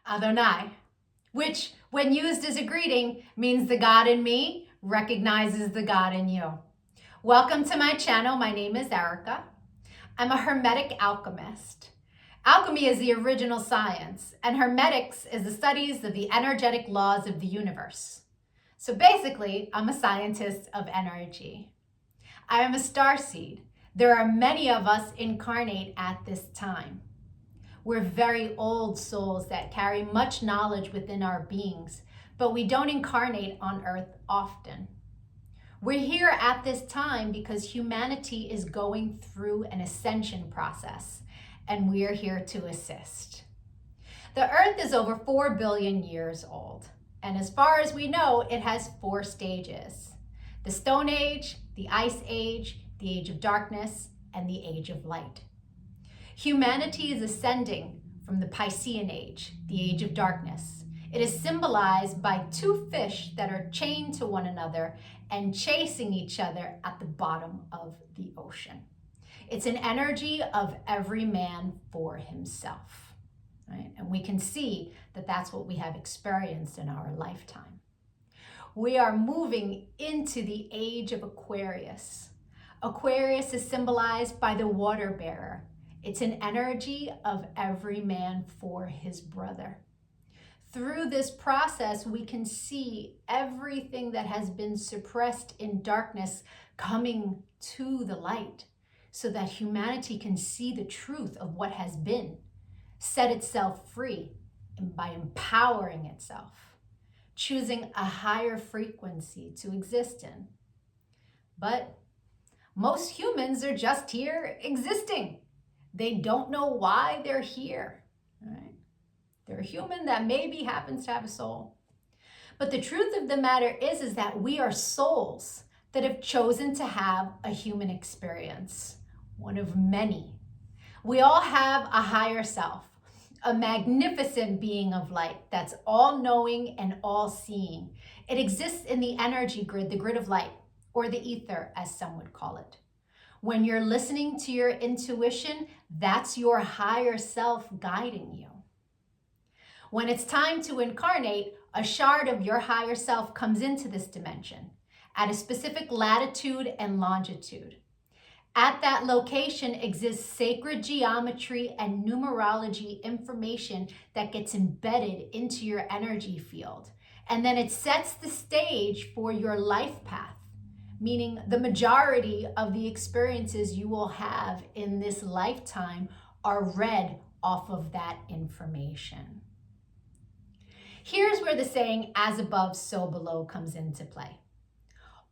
Adonai, which when used as a greeting means the God in me recognizes the God in you. Welcome to my channel. My name is Erica. I'm a Hermetic alchemist. Alchemy is the original science, and Hermetics is the studies of the energetic laws of the universe. So basically, I'm a scientist of energy. I am a starseed. There are many of us incarnate at this time. We're very old souls that carry much knowledge within our beings, but we don't incarnate on Earth often. We're here at this time because humanity is going through an ascension process, and we're here to assist. The Earth is over 4 billion years old, and as far as we know, it has 4 stages: the Stone Age, the Ice Age, the Age of Darkness, and the Age of Light. Humanity is ascending from the Piscean Age, the Age of Darkness. It is symbolized by 2 fish that are chained to one another and chasing each other at the bottom of the ocean. It's an energy of every man for himself, right? And we can see that that's what we have experienced in our lifetime. We are moving into the age of Aquarius. Aquarius is symbolized by the water bearer. It's an energy of every man for his brother. Through this process, we can see everything that has been suppressed in darkness coming to the light so that humanity can see the truth of what has been, set itself free, and by empowering itself, choosing a higher frequency to exist in. But most humans are just here existing. They don't know why they're here, right? They're a human that maybe happens to have a soul. But the truth of the matter is that we are souls that have chosen to have a human experience, one of many. We all have a higher self, a magnificent being of light that's all-knowing and all-seeing. It exists in the energy grid, the grid of light, or the ether, as some would call it. When you're listening to your intuition, that's your higher self guiding you. When it's time to incarnate, a shard of your higher self comes into this dimension at a specific latitude and longitude. At that location exists sacred geometry and numerology information that gets embedded into your energy field. And then it sets the stage for your life path, meaning the majority of the experiences you will have in this lifetime are read off of that information. Here's where the saying, as above, so below, comes into play.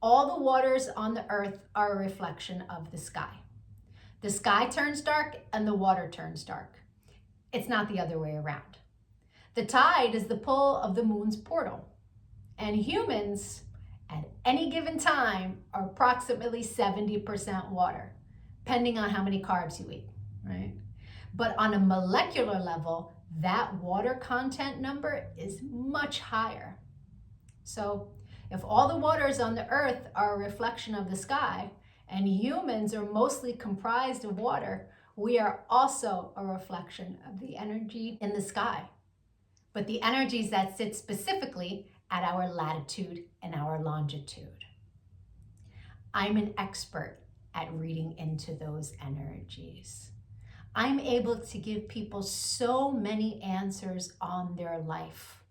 All the waters on the earth are a reflection of the sky. The sky turns dark and the water turns dark. It's not the other way around. The tide is the pull of the moon's portal, and humans at any given time are approximately 70% water, depending on how many carbs you eat, right? But on a molecular level, that water content number is much higher. So if all the waters on the earth are a reflection of the sky, and humans are mostly comprised of water, we are also a reflection of the energy in the sky. But the energies that sit specifically at our latitude and our longitude. I'm an expert at reading into those energies. I'm able to give people so many answers on their life,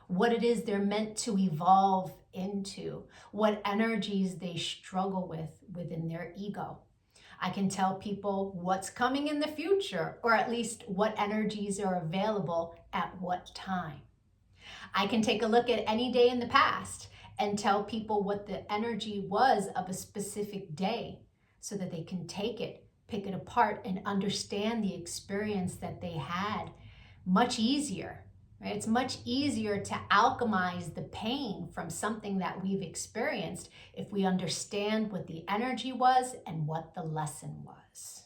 what it is they're meant to evolve into, what energies they struggle with within their ego. I can tell people what's coming in the future, or at least what energies are available at what time. I can take a look at any day in the past and tell people what the energy was of a specific day so that they can take it, pick it apart, and understand the experience that they had much easier, right? It's much easier to alchemize the pain from something that we've experienced if we understand what the energy was and what the lesson was.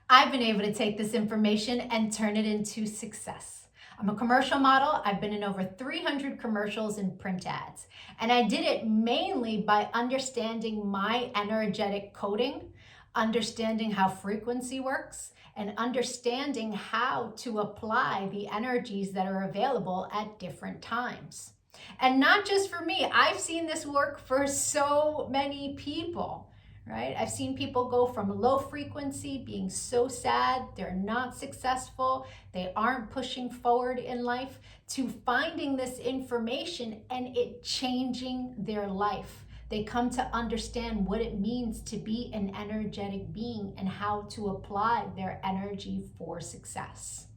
I've been able to take this information and turn it into success. I'm a commercial model. I've been in over 300 commercials and print ads. And I did it mainly by understanding my energetic coding, understanding how frequency works, and understanding how to apply the energies that are available at different times. And not just for me, I've seen this work for so many people, right? I've seen people go from low frequency, being so sad, they're not successful, they aren't pushing forward in life, to finding this information and it changing their life. They come to understand what it means to be an energetic being and how to apply their energy for success.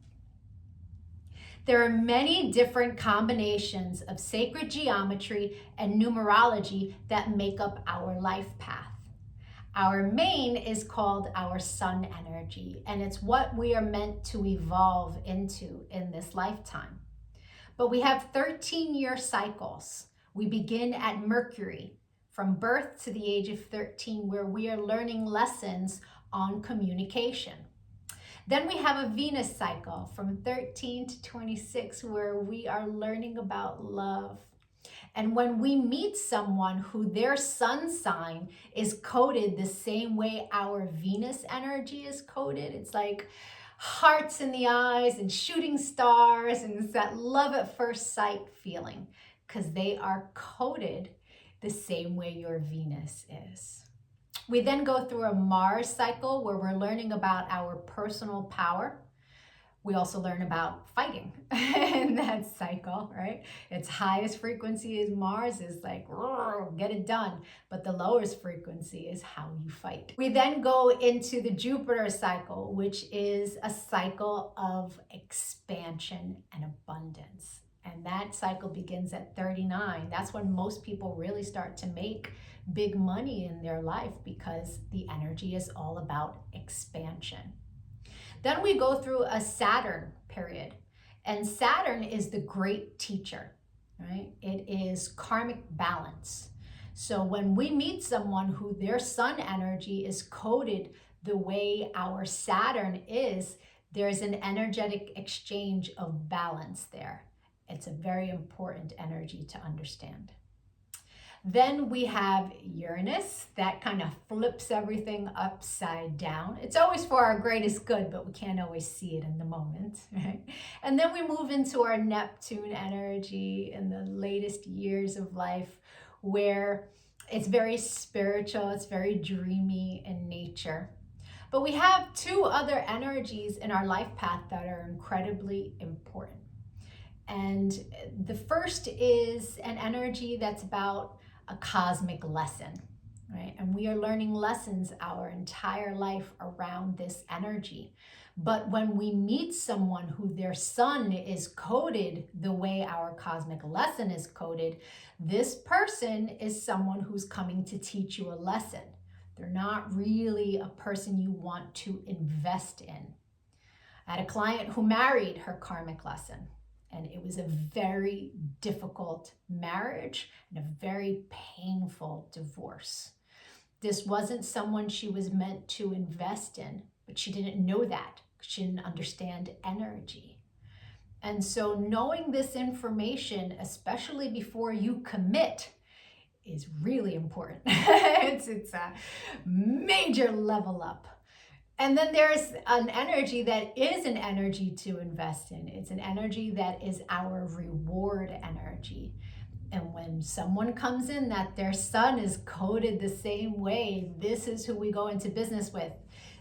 There are many different combinations of sacred geometry and numerology that make up our life path. Our main is called our sun energy, and it's what we are meant to evolve into in this lifetime. But we have 13-year cycles. We begin at Mercury, from birth to the age of 13, where we are learning lessons on communication. Then we have a Venus cycle from 13 to 26, where we are learning about love. And when we meet someone who their sun sign is coded the same way our Venus energy is coded, it's like hearts in the eyes and shooting stars, and it's that love at first sight feeling, because they are coded the same way your Venus is. We then go through a Mars cycle where we're learning about our personal power. We also learn about fighting in that cycle, right? Its highest frequency is Mars, is like, get it done. But the lowest frequency is how you fight. We then go into the Jupiter cycle, which is a cycle of expansion and abundance. And that cycle begins at 39. That's when most people really start to make big money in their life, because the energy is all about expansion. Then we go through a Saturn period, and Saturn is the great teacher, right? It is karmic balance. So when we meet someone who their sun energy is coded the way our Saturn is, there's an energetic exchange of balance there. It's a very important energy to understand. Then we have Uranus, that kind of flips everything upside down. It's always for our greatest good, but we can't always see it in the moment, right? And then we move into our Neptune energy in the latest years of life, where it's very spiritual, it's very dreamy in nature. But we have two other energies in our life path that are incredibly important. And the first is an energy that's about a cosmic lesson, right? And we are learning lessons our entire life around this energy. But when we meet someone who their sun is coded the way our cosmic lesson is coded, this person is someone who's coming to teach you a lesson. They're not really a person you want to invest in. I had a client who married her karmic lesson, and it was a very difficult marriage and a very painful divorce. This wasn't someone she was meant to invest in, but she didn't know that. She didn't understand energy. And so knowing this information, especially before you commit, is really important. It's a major level up. And then there's an energy that is an energy to invest in. It's an energy that is our reward energy. And when someone comes in that their sun is coded the same way, this is who we go into business with.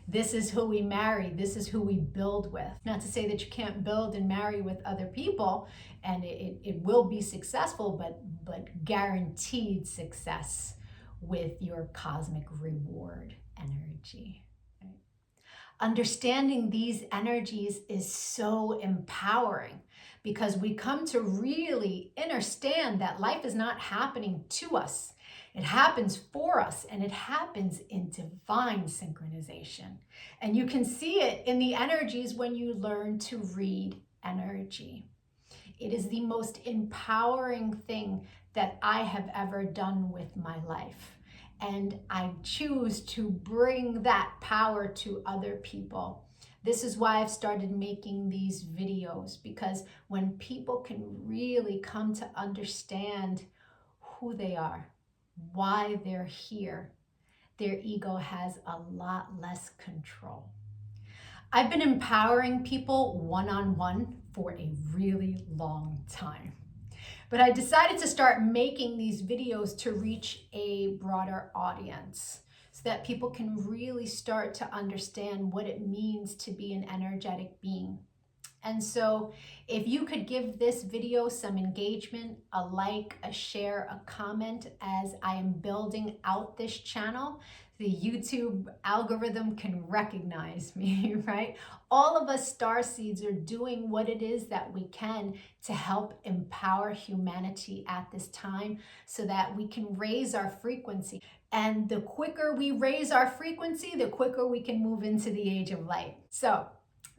This is who we marry. This is who we build with. Not to say that you can't build and marry with other people, and it will be successful, but guaranteed success with your cosmic reward energy. Understanding these energies is so empowering, because we come to really understand that life is not happening to us. It happens for us, and it happens in divine synchronization. And you can see it in the energies when you learn to read energy. It is the most empowering thing that I have ever done with my life. And I choose to bring that power to other people. This is why I've started making these videos, because when people can really come to understand who they are, why they're here, their ego has a lot less control. I've been empowering people one-on-one for a really long time. But I decided to start making these videos to reach a broader audience so that people can really start to understand what it means to be an energetic being. And so if you could give this video some engagement, a like, a share, a comment as I am building out this channel, the YouTube algorithm can recognize me, right? All of us starseeds are doing what it is that we can to help empower humanity at this time so that we can raise our frequency. And the quicker we raise our frequency, the quicker we can move into the age of light. So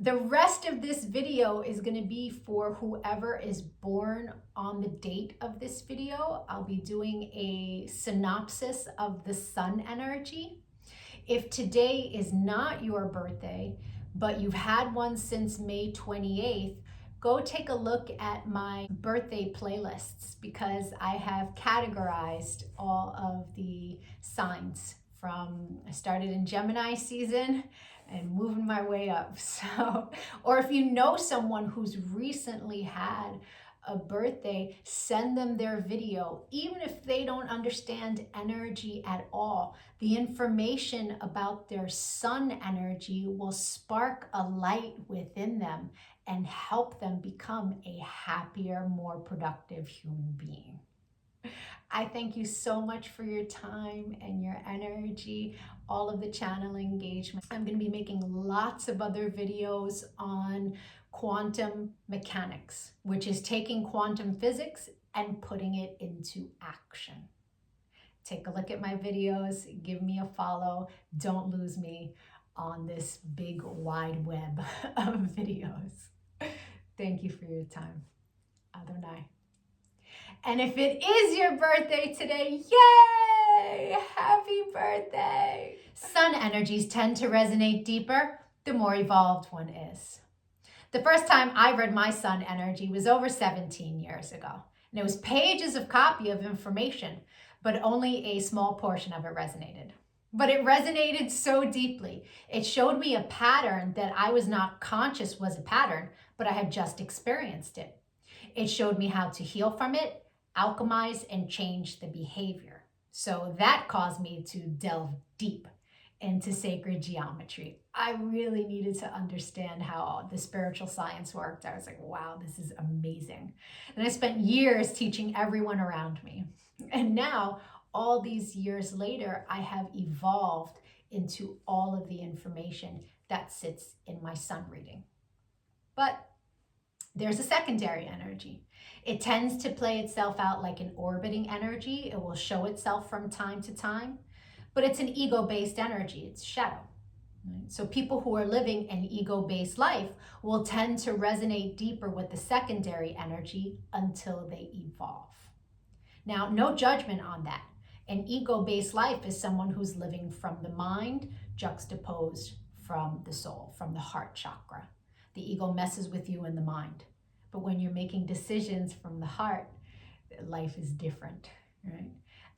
the rest of this video is going to be for whoever is born on the date of this video. I'll be doing a synopsis of the sun energy. If today is not your birthday, but you've had one since May 28th, go take a look at my birthday playlists because I have categorized all of the signs from, I started in Gemini season and moving my way up. So, or if you know someone who's recently had a birthday, send them their video. Even if they don't understand energy at all, the information about their sun energy will spark a light within them and help them become a happier, more productive human being. I thank you so much for your time and your energy, all of the channel engagement. I'm going to be making lots of other videos on quantum mechanics, which is taking quantum physics and putting it into action. Take a look at my videos, give me a follow. Don't lose me on this big wide web of videos. Thank you for your time. Adonai. And if it is your birthday today, yay! Happy birthday! Sun energies tend to resonate deeper the more evolved one is. The first time I read my sun energy was over 17 years ago. And it was pages of copy of information, but only a small portion of it resonated. But it resonated so deeply. It showed me a pattern that I was not conscious was a pattern, but I had just experienced it. It showed me how to heal from it, alchemize, and change the behavior. So that caused me to delve deep into sacred geometry. I really needed to understand how the spiritual science worked. I was like, wow, this is amazing. And I spent years teaching everyone around me. And now, all these years later, I have evolved into all of the information that sits in my sun reading. But there's a secondary energy. It tends to play itself out like an orbiting energy. It will show itself from time to time, but it's an ego-based energy. It's shadow. Right? So people who are living an ego-based life will tend to resonate deeper with the secondary energy until they evolve. Now, no judgment on that. An ego-based life is someone who's living from the mind juxtaposed from the soul, from the heart chakra. The ego messes with you in the mind. But when you're making decisions from the heart, life is different, right?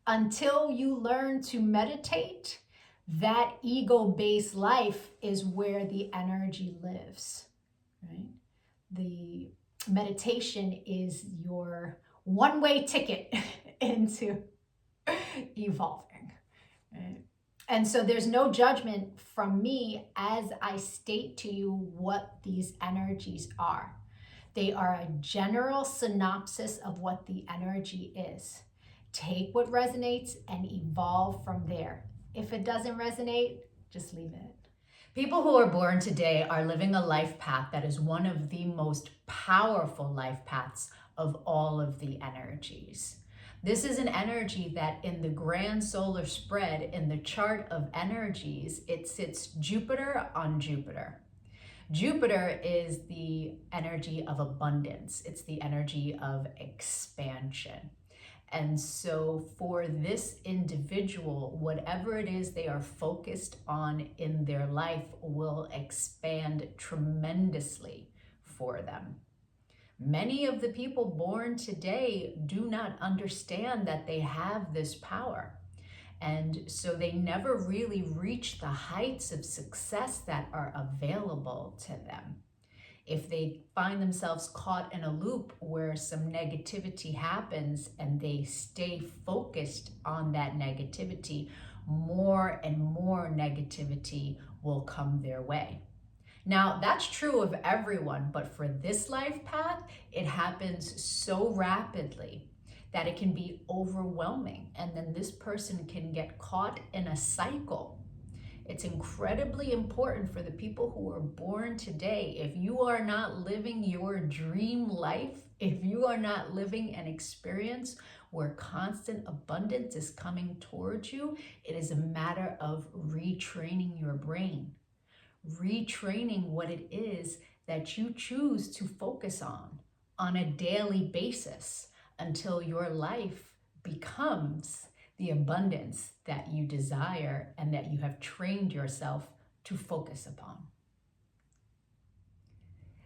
Until you learn to meditate, that ego-based life is where the energy lives, right? The meditation is your one-way ticket into evolving, right? And so there's no judgment from me as I state to you what these energies are. They are a general synopsis of what the energy is. Take what resonates and evolve from there. If it doesn't resonate, just leave it. People who are born today are living a life path that is one of the most powerful life paths of all of the energies. This is an energy that in the grand solar spread, in the chart of energies, it sits Jupiter on Jupiter. Jupiter is the energy of abundance. It's the energy of expansion. And so for this individual, whatever it is they are focused on in their life will expand tremendously for them. Many of the people born today do not understand that they have this power. And so they never really reach the heights of success that are available to them. If they find themselves caught in a loop where some negativity happens and they stay focused on that negativity, more and more negativity will come their way. Now, that's true of everyone, but for this life path, it happens so rapidly that it can be overwhelming. And then this person can get caught in a cycle. It's incredibly important for the people who are born today. If you are not living your dream life, if you are not living an experience where constant abundance is coming towards you, it is a matter of retraining your brain, retraining what it is that you choose to focus on a daily basis until your life becomes the abundance that you desire and that you have trained yourself to focus upon.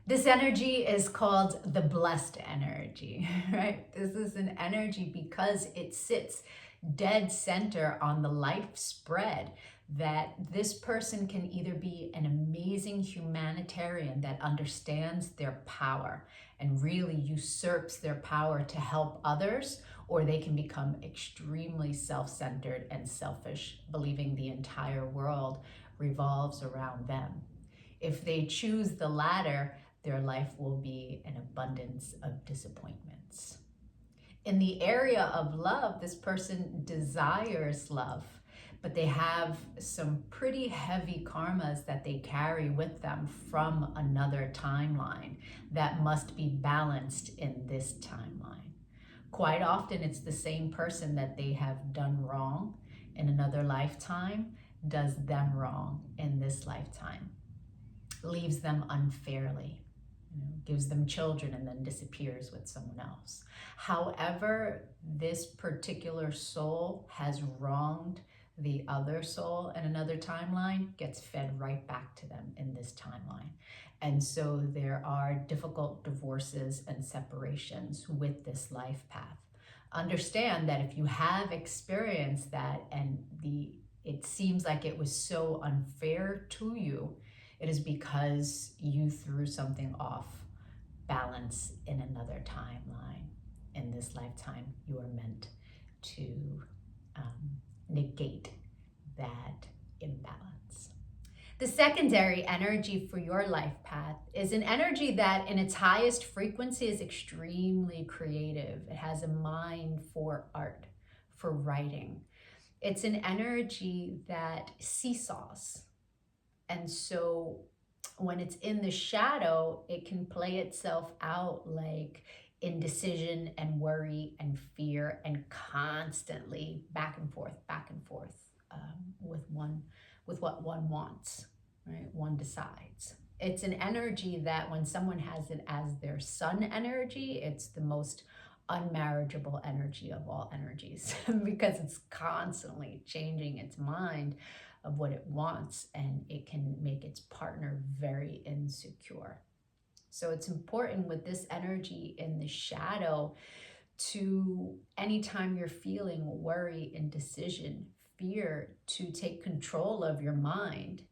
This energy is called the blessed energy, right? This is an energy because it sits dead center on the life spread, that this person can either be an amazing humanitarian that understands their power and really usurps their power to help others, or they can become extremely self-centered and selfish, believing the entire world revolves around them. If they choose the latter, their life will be an abundance of disappointments. In the area of love, this person desires love, but they have some pretty heavy karmas that they carry with them from another timeline that must be balanced in this timeline. Quite often, it's the same person that they have done wrong in another lifetime does them wrong in this lifetime, leaves them unfairly, gives them children and then disappears with someone else. However, this particular soul has wronged the other soul in another timeline, gets fed right back to them in this timeline. And so there are difficult divorces and separations with this life path. Understand that if you have experienced that and it seems like it was so unfair to you, it is because you threw something off balance in another timeline. In this lifetime, you are meant to negate that imbalance. The secondary energy for your life path is an energy that in its highest frequency is extremely creative. It has a mind for art, for writing. It's an energy that seesaws. And so when it's in the shadow, it can play itself out like indecision and worry and fear and constantly back and forth with what one wants, right? One decides. It's an energy that when someone has it as their sun energy, it's the most unmarriageable energy of all energies because it's constantly changing its mind of what it wants, and it can make its partner very insecure. So it's important with this energy in the shadow to, anytime you're feeling worry, indecision, fear, to take control of your mind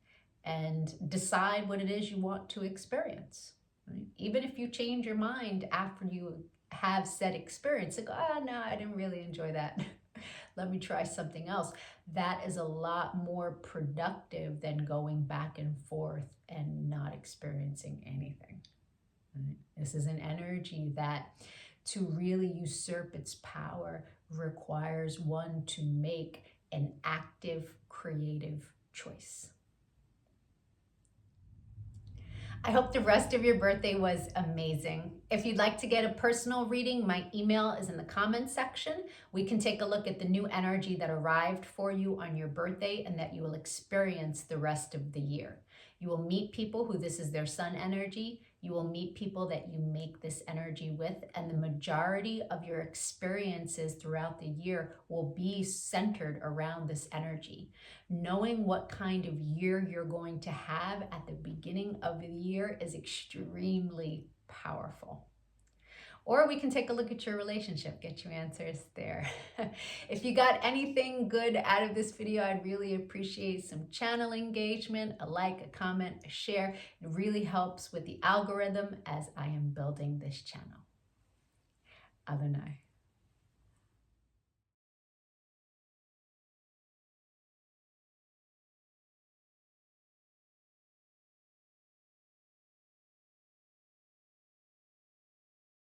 and decide what it is you want to experience. Right? Even if you change your mind after you have said experience, like, oh no, I didn't really enjoy that. Let me try something else. That is a lot more productive than going back and forth and not experiencing anything. Right? This is an energy that to really usurp its power requires one to make an active, creative choice. I hope the rest of your birthday was amazing. If you'd like to get a personal reading, my email is in the comments section. We can take a look at the new energy that arrived for you on your birthday and that you will experience the rest of the year. You will meet people who this is their sun energy. You will meet people that you make this energy with, and the majority of your experiences throughout the year will be centered around this energy. Knowing what kind of year you're going to have at the beginning of the year is extremely powerful. Or we can take a look at your relationship, get your answers there. If you got anything good out of this video, I'd really appreciate some channel engagement, a like, a comment, a share. It really helps with the algorithm as I am building this channel. Adonai.